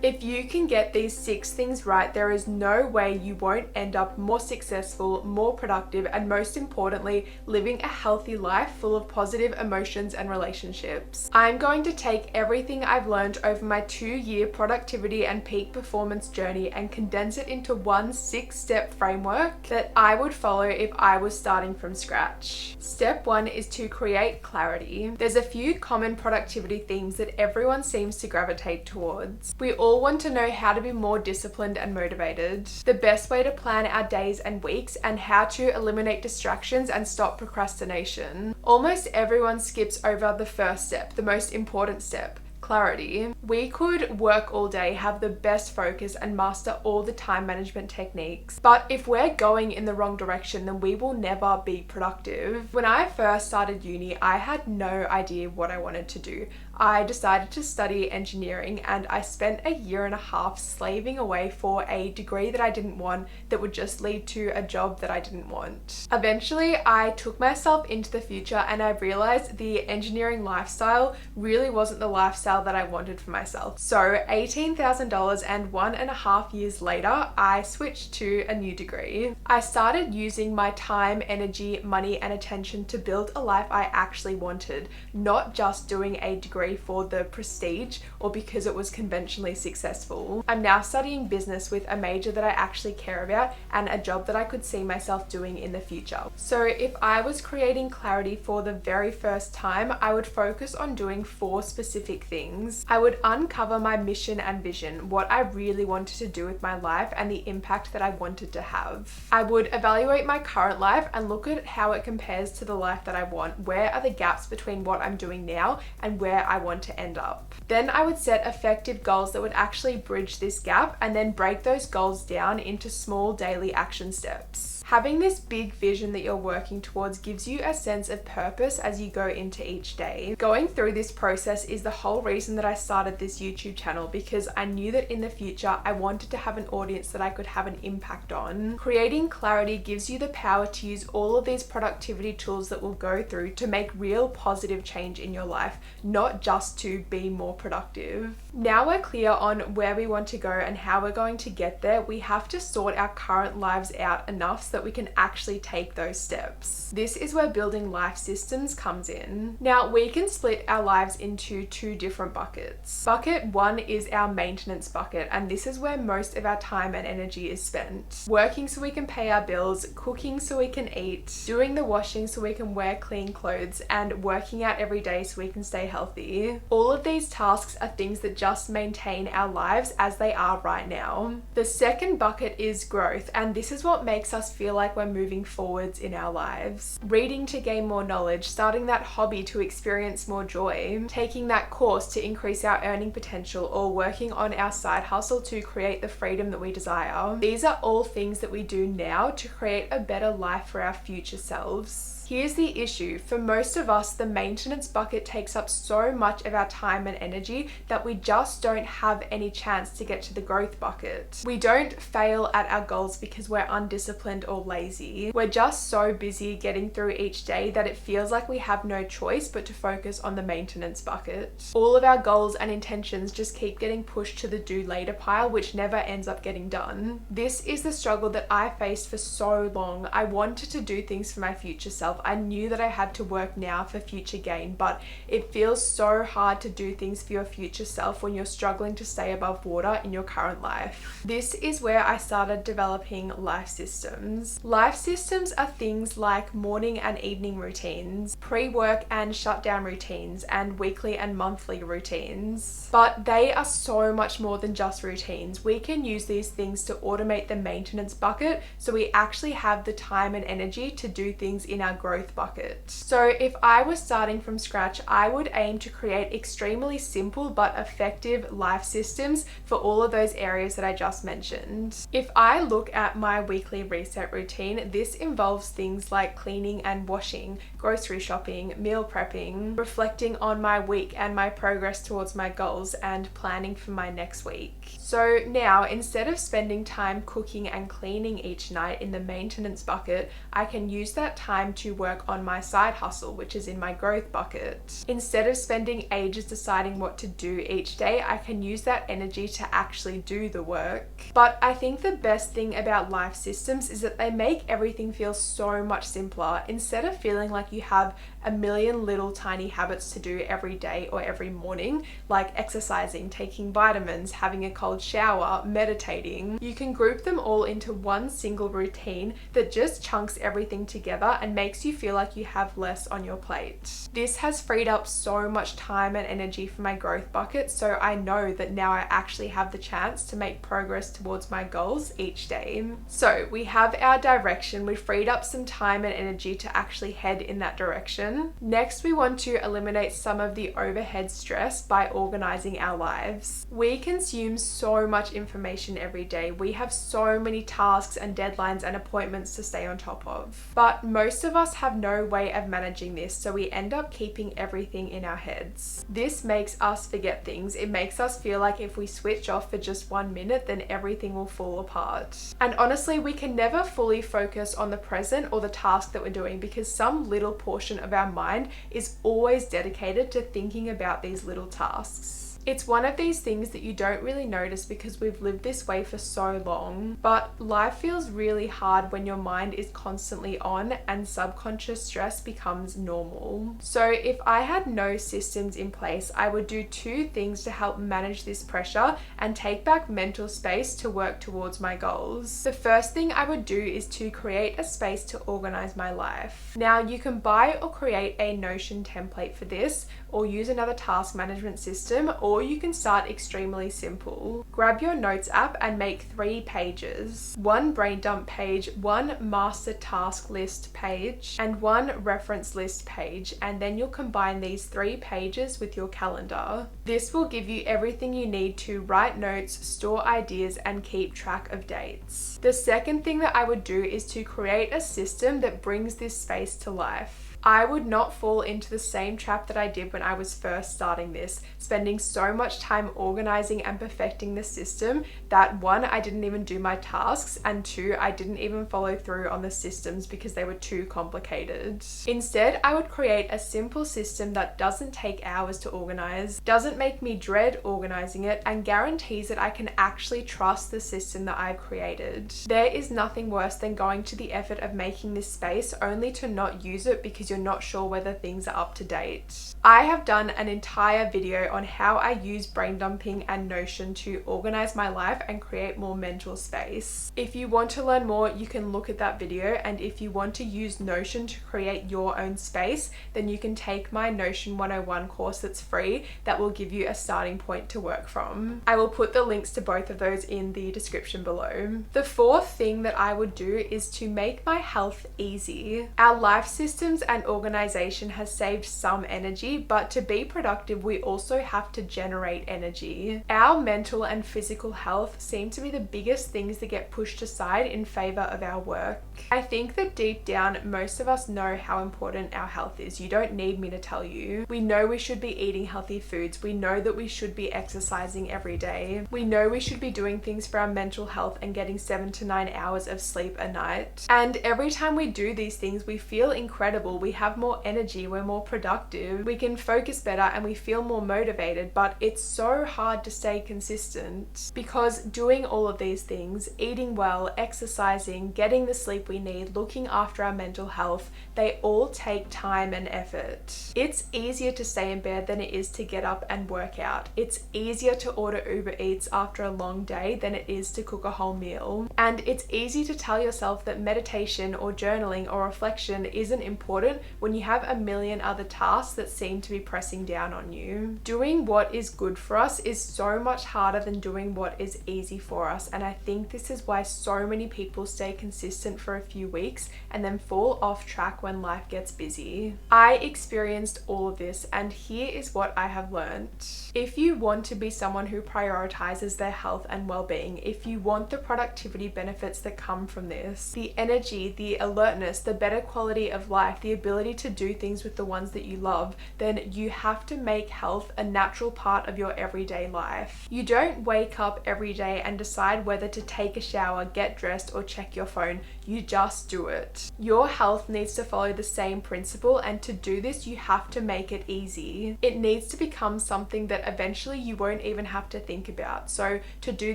If you can get these 6 things right, there is no way you won't end up more successful, more productive, and most importantly, living a healthy life full of positive emotions and relationships. I'm going to take everything I've learned over my 2-year productivity and peak performance journey and condense it into one 6-step framework that I would follow if I was starting from scratch. Step 1 is to create clarity. There's a few common productivity themes that everyone seems to gravitate towards. We all want to know how to be more disciplined and motivated, the best way to plan our days and weeks, and how to eliminate distractions and stop procrastination. Almost everyone skips over the first step, the most important step. Clarity. We could work all day, have the best focus, and master all the time management techniques. But if we're going in the wrong direction, then we will never be productive. When I first started uni, I had no idea what I wanted to do. I decided to study engineering and I spent a year and a half slaving away for a degree that I didn't want that would just lead to a job that I didn't want. Eventually, I took myself into the future and I realized the engineering lifestyle really wasn't the lifestyle that I wanted for myself. So $18,000 and 1.5 years later, I switched to a new degree. I started using my time, energy, money, and attention to build a life I actually wanted, not just doing a degree for the prestige or because it was conventionally successful. I'm now studying business with a major that I actually care about and a job that I could see myself doing in the future. So if I was creating clarity for the very first time, I would focus on doing 4 specific things. I would uncover my mission and vision, what I really wanted to do with my life and the impact that I wanted to have. I would evaluate my current life and look at how it compares to the life that I want. Where are the gaps between what I'm doing now and where I want to end up? Then I would set effective goals that would actually bridge this gap and then break those goals down into small daily action steps. Having this big vision that you're working towards gives you a sense of purpose as you go into each day. Going through this process is the whole reason that I started this YouTube channel, because I knew that in the future I wanted to have an audience that I could have an impact on. Creating clarity gives you the power to use all of these productivity tools that we'll go through to make real positive change in your life, not just to be more productive. Now we're clear on where we want to go and how we're going to get there, we have to sort our current lives out enough so that we can actually take those steps. This is where building life systems comes in. Now we can split our lives into 2 different buckets. Bucket 1 is our maintenance bucket, and this is where most of our time and energy is spent. Working so we can pay our bills, cooking so we can eat, doing the washing so we can wear clean clothes, and working out every day so we can stay healthy. All of these tasks are things that just maintain our lives as they are right now. The second bucket is growth, and this is what makes us feel like we're moving forwards in our lives. Reading to gain more knowledge, starting that hobby to experience more joy, taking that course to increase our earning potential, or working on our side hustle to create the freedom that we desire. These are all things that we do now to create a better life for our future selves. Here's the issue. For most of us, the maintenance bucket takes up so much of our time and energy that we just don't have any chance to get to the growth bucket. We don't fail at our goals because we're undisciplined or lazy. We're just so busy getting through each day that it feels like we have no choice but to focus on the maintenance bucket. All of our goals and intentions just keep getting pushed to the do later pile, which never ends up getting done. This is the struggle that I faced for so long. I wanted to do things for my future self. I knew that I had to work now for future gain, but it feels so hard to do things for your future self when you're struggling to stay above water in your current life. This is where I started developing life systems. Life systems are things like morning and evening routines, pre-work and shutdown routines, and weekly and monthly routines. But they are so much more than just routines. We can use these things to automate the maintenance bucket so we actually have the time and energy to do things in our growth bucket. So if I was starting from scratch, I would aim to create extremely simple but effective life systems for all of those areas that I just mentioned. If I look at my weekly reset routine, this involves things like cleaning and washing, grocery shopping, meal prepping, reflecting on my week and my progress towards my goals, and planning for my next week. So now, instead of spending time cooking and cleaning each night in the maintenance bucket, I can use that time to work on my side hustle, which is in my growth bucket. Instead of spending ages deciding what to do each day, I can use that energy to actually do the work. But I think the best thing about life systems is that they make everything feel so much simpler. Instead of feeling like you have a million little tiny habits to do every day or every morning, like exercising, taking vitamins, having a cold shower, meditating, you can group them all into one single routine that just chunks everything together and makes you feel like you have less on your plate. This has freed up so much time and energy for my growth bucket, so I know that now I actually have the chance to make progress towards my goals each day. So we have our direction, we freed up some time and energy to actually head in that direction. Next, we want to eliminate some of the overhead stress by organizing our lives. We consume so much information every day. We have so many tasks and deadlines and appointments to stay on top of. But most of us have no way of managing this, so we end up keeping everything in our heads. This makes us forget things. It makes us feel like if we switch off for just 1 minute, then everything will fall apart. And honestly, we can never fully focus on the present or the task that we're doing because some little portion of our mind is always dedicated to thinking about these little tasks. It's one of these things that you don't really notice because we've lived this way for so long, but life feels really hard when your mind is constantly on and subconscious stress becomes normal. So if I had no systems in place, I would do 2 things to help manage this pressure and take back mental space to work towards my goals. The first thing I would do is to create a space to organize my life. Now, you can buy or create a Notion template for this, or use another task management system, or you can start extremely simple. Grab your notes app and make 3 pages. 1 brain dump page, 1 master task list page, and 1 reference list page, and then you'll combine these 3 pages with your calendar. This will give you everything you need to write notes, store ideas, and keep track of dates. The second thing that I would do is to create a system that brings this space to life. I would not fall into the same trap that I did when I was first starting this, spending so much time organizing and perfecting the system that 1, I didn't even do my tasks, and 2, I didn't even follow through on the systems because they were too complicated. Instead, I would create a simple system that doesn't take hours to organize, doesn't make me dread organizing it, and guarantees that I can actually trust the system that I've created. There is nothing worse than going to the effort of making this space only to not use it because you're not sure whether things are up to date. I have done an entire video on how I use brain dumping and Notion to organize my life and create more mental space. If you want to learn more, you can look at that video, and if you want to use Notion to create your own space, then you can take my Notion 101 course that's free that will give you a starting point to work from. I will put the links to both of those in the description below. The 4th thing that I would do is to make my health easy. Our life systems and organization has saved some energy, but to be productive, we also have to generate energy. Our mental and physical health seem to be the biggest things that get pushed aside in favor of our work. I think that deep down, most of us know how important our health is. You don't need me to tell you. We know we should be eating healthy foods. We know that we should be exercising every day. We know we should be doing things for our mental health and getting 7 to 9 hours of sleep a night. And every time we do these things, we feel incredible. We have more energy, we're more productive, we can focus better, and we feel more motivated. But it's so hard to stay consistent because doing all of these things, eating well, exercising, getting the sleep we need, looking after our mental health, they all take time and effort. It's easier to stay in bed than it is to get up and work out. It's easier to order Uber Eats after a long day than it is to cook a whole meal. And it's easy to tell yourself that meditation or journaling or reflection isn't important when you have a million other tasks that seem to be pressing down on you. Doing what is good for us is so much harder than doing what is easy for us, and I think this is why so many people stay consistent for a few weeks and then fall off track when life gets busy. I experienced all of this, and here is what I have learned. If you want to be someone who prioritizes their health and well-being, if you want the productivity benefits that come from this, the energy, the alertness, the better quality of life, the ability ability to do things with the ones that you love, then you have to make health a natural part of your everyday life. You don't wake up every day and decide whether to take a shower, get dressed, or check your phone. You just do it. Your health needs to follow the same principle, and to do this, you have to make it easy. It needs to become something that eventually you won't even have to think about. So to do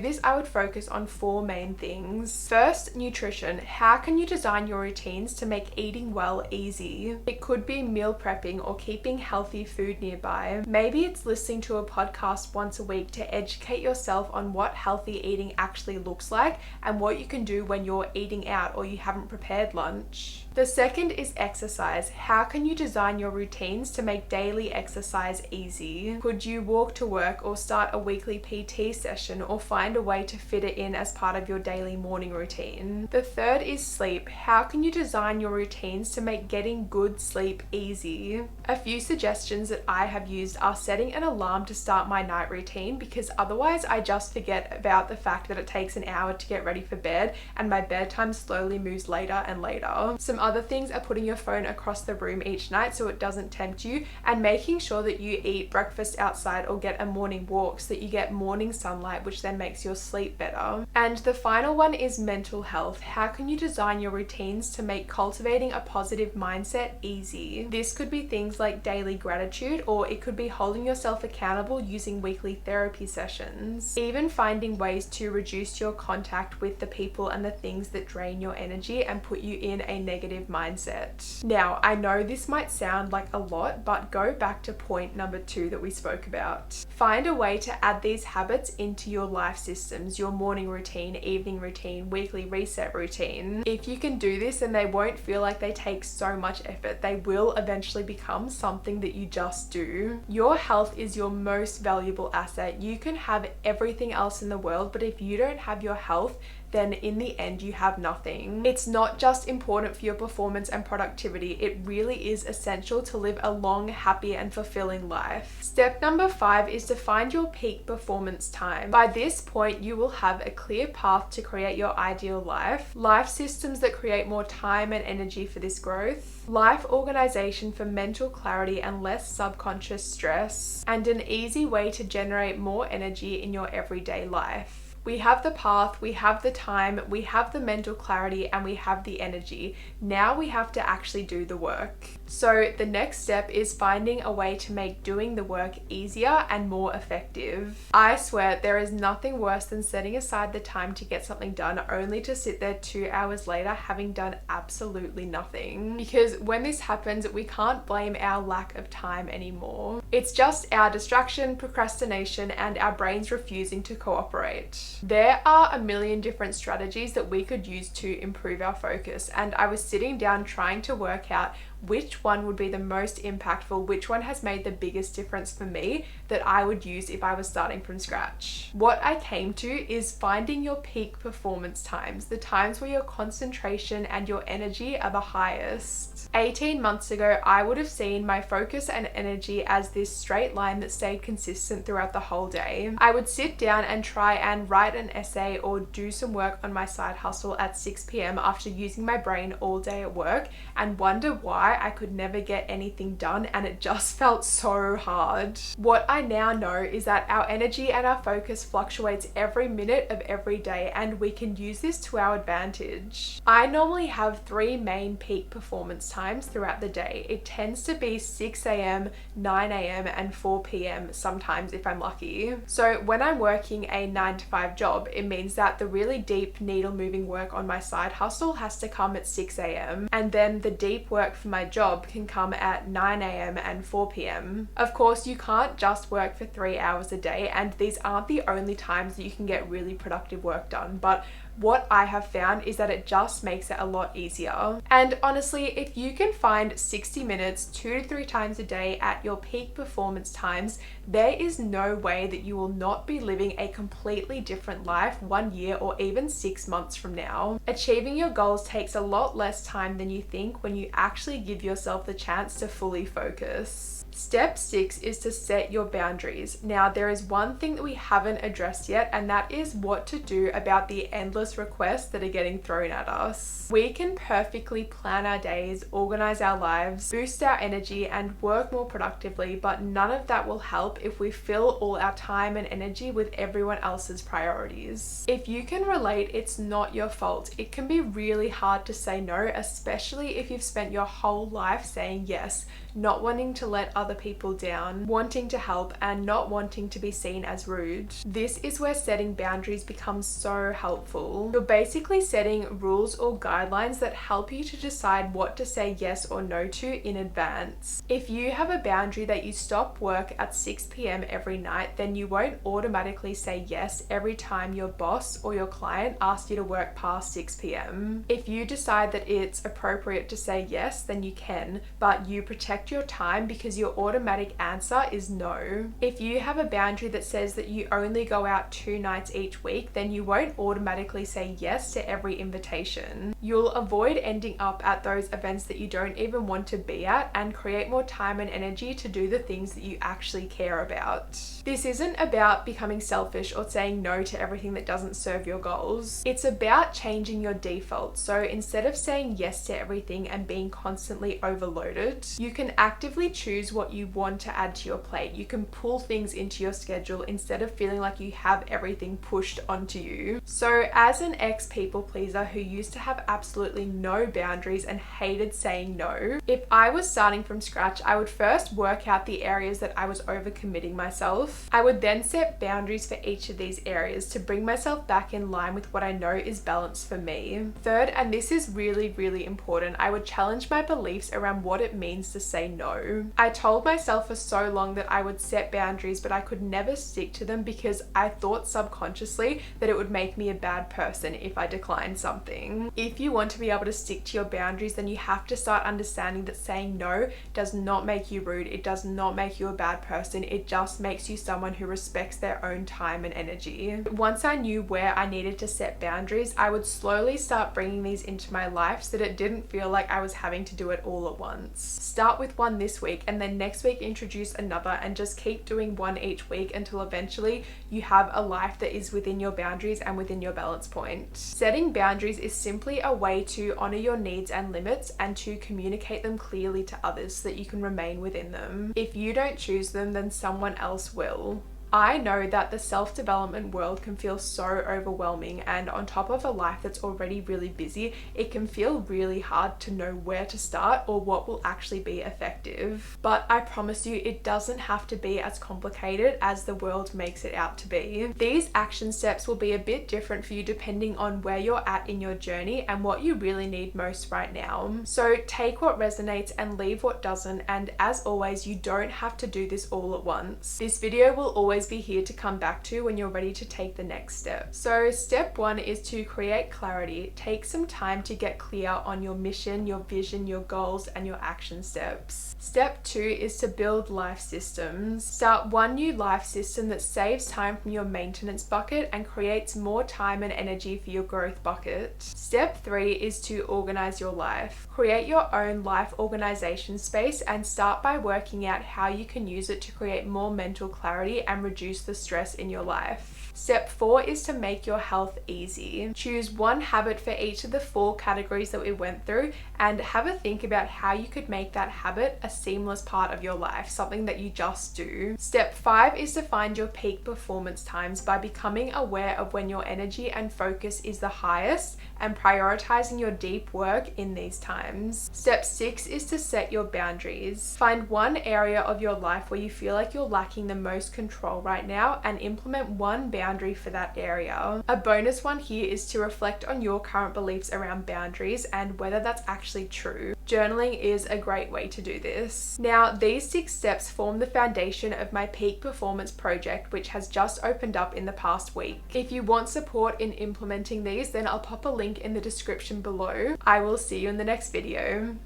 this, I would focus on 4 main things. First, nutrition. How can you design your routines to make eating well easy? It could be meal prepping or keeping healthy food nearby. Maybe it's listening to a podcast once a week to educate yourself on what healthy eating actually looks like and what you can do when you're eating out or you haven't prepared lunch. The second is exercise. How can you design your routines to make daily exercise easy? Could you walk to work or start a weekly PT session or find a way to fit it in as part of your daily morning routine? The third is sleep. How can you design your routines to make getting good sleep easy? A few suggestions that I have used are setting an alarm to start my night routine, because otherwise I just forget about the fact that it takes an hour to get ready for bed and my bedtime slowly moves later and later. Some other things are putting your phone across the room each night so it doesn't tempt you, and making sure that you eat breakfast outside or get a morning walk so that you get morning sunlight, which then makes your sleep better. And the final one is mental health. How can you design your routines to make cultivating a positive mindset easy? This could be things like daily gratitude, or it could be holding yourself accountable using weekly therapy sessions. Even finding ways to reduce your contact with the people and the things that drain your energy and put you in a negative mindset. Now, I know this might sound like a lot, but go back to point number 2 that we spoke about. Find a way to add these habits into your life systems, your morning routine, evening routine, weekly reset routine. If you can do this, then they won't feel like they take so much effort. They will eventually become something that you just do. Your health is your most valuable asset. You can have everything else in the world, but if you don't have your health, then in the end you have nothing. It's not just important for your performance and productivity, it really is essential to live a long, happy and fulfilling life. Step number 5 is to find your peak performance time. By this point, you will have a clear path to create your ideal life systems that create more time and energy for this growth, life organization for mental clarity and less subconscious stress, and an easy way to generate more energy in your everyday life. We have the path, we have the time, we have the mental clarity, and we have the energy. Now we have to actually do the work. So the next step is finding a way to make doing the work easier and more effective. I swear there is nothing worse than setting aside the time to get something done only to sit there 2 hours later having done absolutely nothing. Because when this happens, we can't blame our lack of time anymore. It's just our distraction, procrastination, and our brains refusing to cooperate. There are a million different strategies that we could use to improve our focus, and I was sitting down trying to work out which one would be the most impactful, which one has made the biggest difference for me that I would use if I was starting from scratch. What I came to is finding your peak performance times, the times where your concentration and your energy are the highest. 18 months ago, I would have seen my focus and energy as this straight line that stayed consistent throughout the whole day. I would sit down and try and write an essay or do some work on my side hustle at 6 p.m. after using my brain all day at work and wonder why I could never get anything done, and it just felt so hard. What I now know is that our energy and our focus fluctuates every minute of every day, and we can use this to our advantage. I normally have 3 main peak performance times throughout the day. It tends to be 6 a.m, 9 a.m, and 4 p.m. sometimes if I'm lucky. So when I'm working a 9-to-5 job, it means that the really deep needle moving work on my side hustle has to come at 6 a.m, and then the deep work for my job can come at 9 a.m. and 4 p.m. Of course, you can't just work for 3 hours a day, and these aren't the only times that you can get really productive work done, but what I have found is that it just makes it a lot easier. And honestly, if you can find 60 minutes 2 to 3 times a day at your peak performance times, there is no way that you will not be living a completely different life 1 year or even 6 months from now. Achieving your goals takes a lot less time than you think when you actually give yourself the chance to fully focus. Step 6 is to set your boundaries. Now, there is one thing that we haven't addressed yet, and that is what to do about the endless requests that are getting thrown at us. We can perfectly plan our days, organize our lives, boost our energy, and work more productively, but none of that will help if we fill all our time and energy with everyone else's priorities. If you can relate, it's not your fault. It can be really hard to say no, especially if you've spent your whole life saying yes, not wanting to let other people down, wanting to help, and not wanting to be seen as rude. This is where setting boundaries becomes so helpful. You're basically setting rules or guidelines that help you to decide what to say yes or no to in advance. If you have a boundary that you stop work at 6 p.m. every night, then you won't automatically say yes every time your boss or your client asks you to work past 6 p.m. If you decide that it's appropriate to say yes, then you can, but you protect your time because your automatic answer is no. If you have a boundary that says that you only go out 2 nights each week, then you won't automatically say yes to every invitation. You'll avoid ending up at those events that you don't even want to be at and create more time and energy to do the things that you actually care about. This isn't about becoming selfish or saying no to everything that doesn't serve your goals. It's about changing your default. So instead of saying yes to everything and being constantly overloaded, you can actively choose what you want to add to your plate. You can pull things into your schedule instead of feeling like you have everything pushed onto you. So as an ex-people pleaser who used to have absolutely no boundaries and hated saying no, if I was starting from scratch, I would first work out the areas that I was overcommitting myself. I would then set boundaries for each of these areas to bring myself back in line with what I know is balanced for me. Third, and this is really, really important, I would challenge my beliefs around what it means to say no. I told myself for so long that I would set boundaries, but I could never stick to them because I thought subconsciously that it would make me a bad person if I declined something. If you want to be able to stick to your boundaries, then you have to start understanding that saying no does not make you rude. It does not make you a bad person. It just makes you someone who respects their own time and energy. Once I knew where I needed to set boundaries, I would slowly start bringing these into my life so that it didn't feel like I was having to do it all at once. Start with one this week and then next week introduce another, and just keep doing one each week until eventually you have a life that is within your boundaries and within your balance point. Setting boundaries is simply a way to honor your needs and limits and to communicate them clearly to others so that you can remain within them. If you don't choose them, then someone else will. I know that the self-development world can feel so overwhelming, and on top of a life that's already really busy, it can feel really hard to know where to start or what will actually be effective. But I promise you, it doesn't have to be as complicated as the world makes it out to be. These action steps will be a bit different for you depending on where you're at in your journey and what you really need most right now. So take what resonates and leave what doesn't, and as always, you don't have to do this all at once. This video will always be here to come back to when you're ready to take the next step. So step 1 is to create clarity. Take some time to get clear on your mission, your vision, your goals, and your action steps. Step 2 is to build life systems. Start one new life system that saves time from your maintenance bucket and creates more time and energy for your growth bucket. Step 3 is to organize your life. Create your own life organization space and start by working out how you can use it to create more mental clarity and reduce the stress in your life. Step 4 is to make your health easy. Choose one habit for each of the 4 categories that we went through and have a think about how you could make that habit a seamless part of your life, something that you just do. Step 5 is to find your peak performance times by becoming aware of when your energy and focus is the highest and prioritizing your deep work in these times. Step 6 is to set your boundaries. Find one area of your life where you feel like you're lacking the most control right now and implement one boundary for that area. A bonus one here is to reflect on your current beliefs around boundaries and whether that's actually true. Journaling is a great way to do this. Now, these 6 steps form the foundation of my peak performance project, which has just opened up in the past week. If you want support in implementing these, then I'll pop a link in the description below. I will see you in the next video.